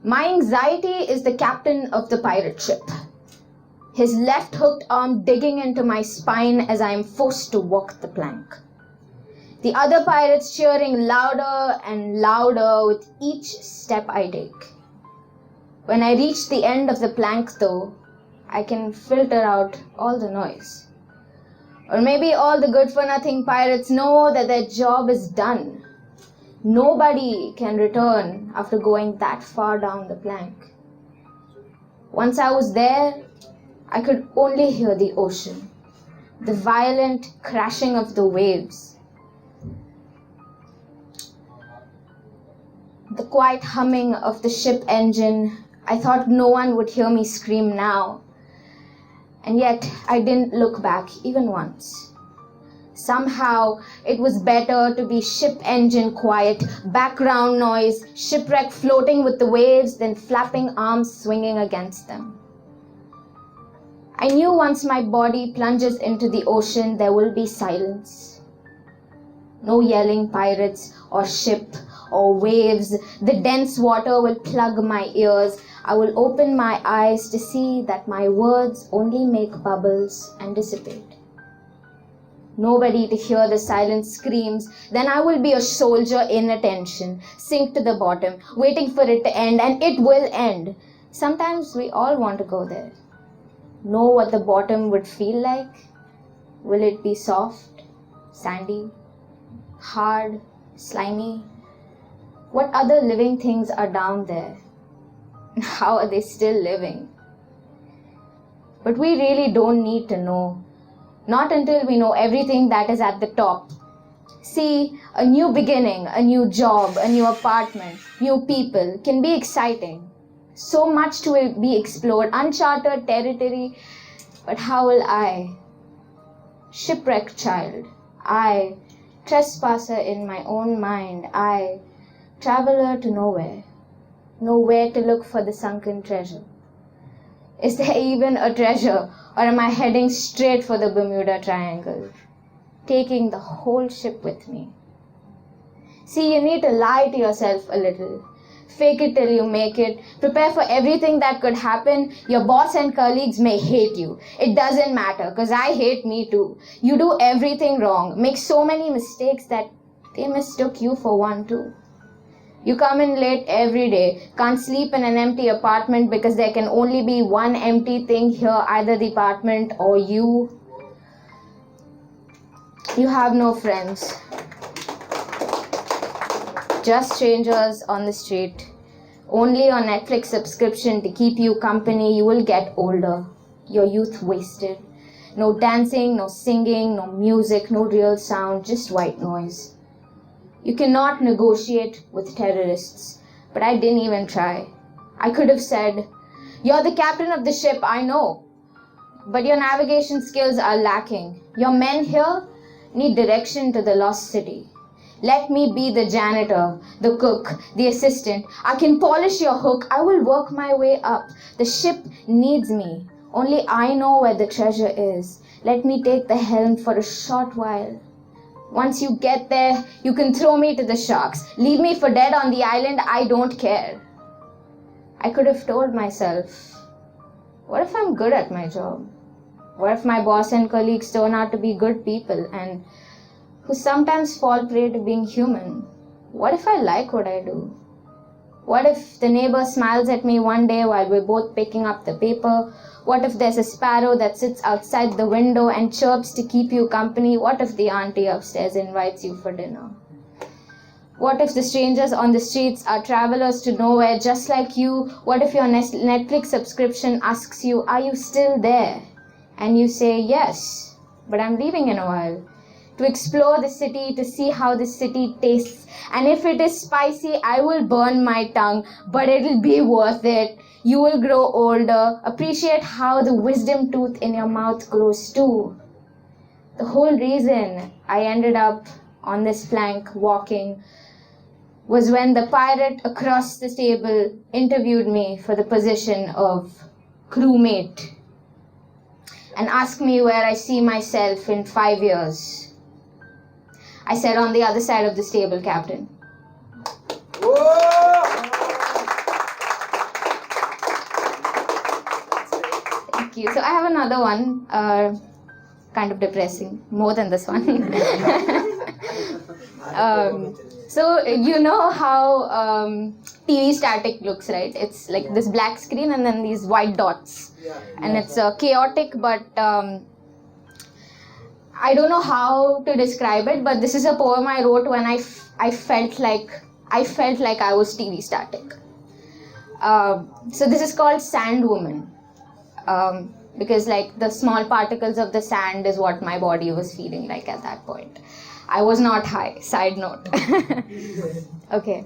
My anxiety is the captain of the pirate ship, his left hooked arm digging into my spine as I am forced to walk the plank. The other pirates cheering louder and louder with each step I take. When I reach the end of the plank though, I can filter out all the noise. Or maybe all the good-for-nothing pirates know that their job is done. Nobody can return after going that far down the plank. Once I was there, I could only hear the ocean, the violent crashing of the waves, the quiet humming of the ship engine. I thought no one would hear me scream now, and yet I didn't look back even once. Somehow, it was better to be ship engine quiet, background noise, shipwreck floating with the waves than flapping arms swinging against them. I knew once my body plunges into the ocean, there will be silence. No yelling pirates or ship or waves. The dense water will plug my ears. I will open my eyes to see that my words only make bubbles and dissipate. Nobody to hear the silent screams. Then I will be a soldier in attention, sink to the bottom, waiting for it to end, and it will end. Sometimes we all want to go there. Know what the bottom would feel like? Will it be soft, sandy, hard, slimy? What other living things are down there? How are they still living? But we really don't need to know. Not until we know everything that is at the top. See, a new beginning, a new job, a new apartment, new people can be exciting. So much to be explored, uncharted territory. But how will I, shipwrecked child, I, trespasser in my own mind, I, traveler to nowhere, know where to look for the sunken treasure? Is there even a treasure, or am I heading straight for the Bermuda Triangle, taking the whole ship with me? See, you need to lie to yourself a little. Fake it till you make it. Prepare for everything that could happen. Your boss and colleagues may hate you. It doesn't matter, because I hate me too. You do everything wrong, make so many mistakes that they mistook you for one too. You come in late every day, can't sleep in an empty apartment because there can only be one empty thing here, either the apartment or you. You have no friends. Just strangers on the street. Only a Netflix subscription to keep you company. You will get older. Your youth wasted. No dancing, no singing, no music, no real sound, just white noise. You cannot negotiate with terrorists, but I didn't even try. I could have said, "You're the captain of the ship, I know, but your navigation skills are lacking. Your men here need direction to the lost city. Let me be the janitor, the cook, the assistant. I can polish your hook. I will work my way up. The ship needs me. Only I know where the treasure is. Let me take the helm for a short while. Once you get there, you can throw me to the sharks. Leave me for dead on the island. I don't care." I could have told myself, what if I'm good at my job? What if my boss and colleagues turn out to be good people and who sometimes fall prey to being human? What if I like what I do? What if the neighbor smiles at me one day while we're both picking up the paper? What if there's a sparrow that sits outside the window and chirps to keep you company? What if the auntie upstairs invites you for dinner? What if the strangers on the streets are travelers to nowhere just like you? What if your Netflix subscription asks you, "Are you still there?" And you say, "Yes, but I'm leaving in a while." To explore the city, to see how the city tastes. And if it is spicy, I will burn my tongue, but it'll be worth it. You will grow older. Appreciate how the wisdom tooth in your mouth grows too. The whole reason I ended up on this plank walking was when the pirate across the table interviewed me for the position of crewmate and asked me where I see myself in 5 years. I said, "On the other side of this table, Captain." you. So I have another one, kind of depressing, more than this one. So you know how TV static looks, right? It's like this black screen and then these white dots, and it's chaotic, but I don't know how to describe it, but this is a poem I wrote when I felt like I was TV static. So this is called Sand Woman, because like the small particles of the sand is what my body was feeling like at that point. I was not high, side note. Okay.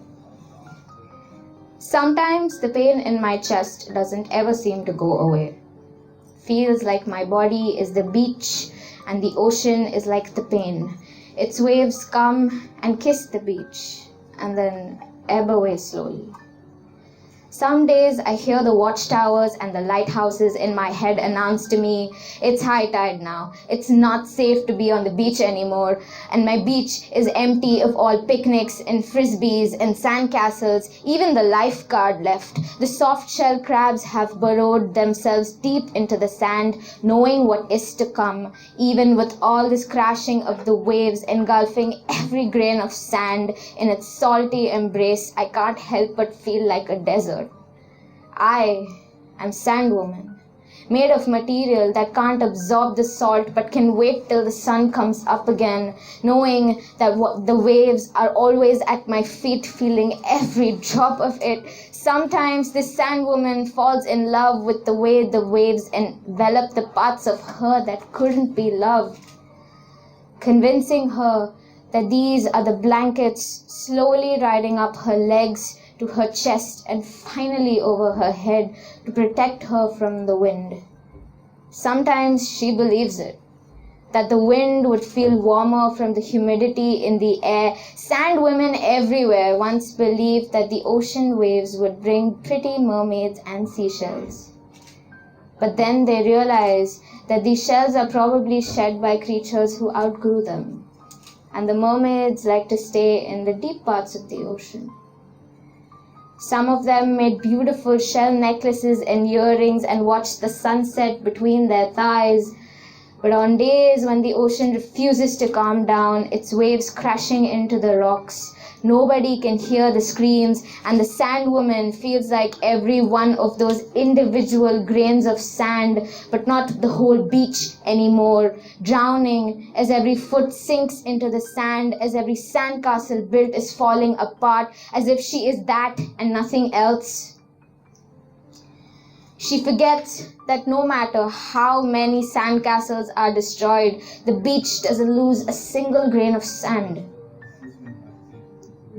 Sometimes the pain in my chest doesn't ever seem to go away. Feels like my body is the beach and the ocean is like the pain. Its waves come and kiss the beach and then ebb away slowly. Some days I hear the watchtowers and the lighthouses in my head announce to me, it's high tide now, it's not safe to be on the beach anymore, and my beach is empty of all picnics and frisbees and sandcastles, even the lifeguard left. The soft shell crabs have burrowed themselves deep into the sand, knowing what is to come, even with all this crashing of the waves engulfing every grain of sand in its salty embrace. I can't help but feel like a desert. I am Sand Woman, made of material that can't absorb the salt but can wait till the sun comes up again, knowing that the waves are always at my feet, feeling every drop of it. Sometimes this Sand Woman falls in love with the way the waves envelop the parts of her that couldn't be loved, convincing her that these are the blankets slowly riding up her legs to her chest and finally over her head to protect her from the wind. Sometimes she believes it, that the wind would feel warmer from the humidity in the air. Sand women everywhere once believed that the ocean waves would bring pretty mermaids and seashells. But then they realize that these shells are probably shed by creatures who outgrew them, and the mermaids like to stay in the deep parts of the ocean. Some of them made beautiful shell necklaces and earrings and watched the sunset between their thighs. But on days when the ocean refuses to calm down, its waves crashing into the rocks, nobody can hear the screams, and the Sand Woman feels like every one of those individual grains of sand, but not the whole beach anymore, drowning as every foot sinks into the sand, as every sandcastle built is falling apart, as if she is that and nothing else. She forgets that no matter how many sandcastles are destroyed, the beach doesn't lose a single grain of sand.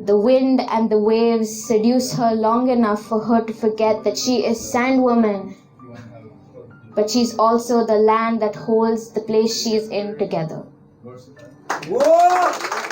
The wind and the waves seduce her long enough for her to forget that she is Sand Woman, but she's also the land that holds the place she's in together. Whoa!